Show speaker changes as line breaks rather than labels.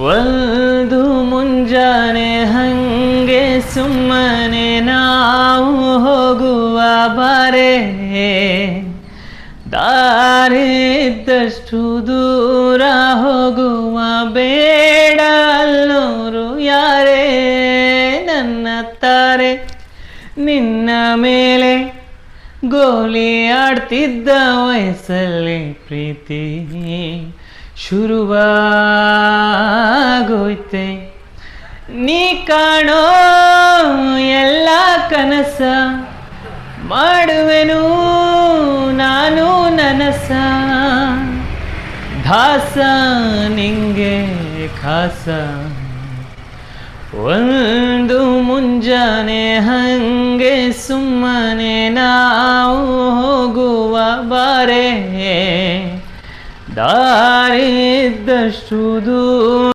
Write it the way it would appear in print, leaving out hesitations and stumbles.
ಒಂದು ಮುಂಜಾನೆ ಹಂಗೆ ಸುಮ್ಮನೆ ನಾವು ಹೋಗುವ ಬಾರೆ, ದಾರಿದ್ದಷ್ಟು ದೂರ ಹೋಗುವ ಬೇಡ ಅಲ್ಲೋರು ಯಾರೇ ನನ್ನ ತಾರೆ. ನಿನ್ನ ಮೇಲೆ ಗೋಲಿ ಆಡ್ತಿದ್ದ ವಯಸ್ಸಲ್ಲಿ ಪ್ರೀತಿ ಶುರುವಾಗೋಯ್ತೆ. ನೀ ಕಾಣೋ ಎಲ್ಲ ಕನಸ ಮಾಡುವೆನು ನಾನು ನನಸ, ದಾಸ ನಿಂಗೆ ಖಾಸ. ಒಂದು ಮುಂಜಾನೆ ಹಂಗೆ ಸುಮ್ಮನೆ ನಾವು ಹೋಗುವ ಬಾರೆ, ದಾರಿದ್ದಷ್ಟು ದೂರ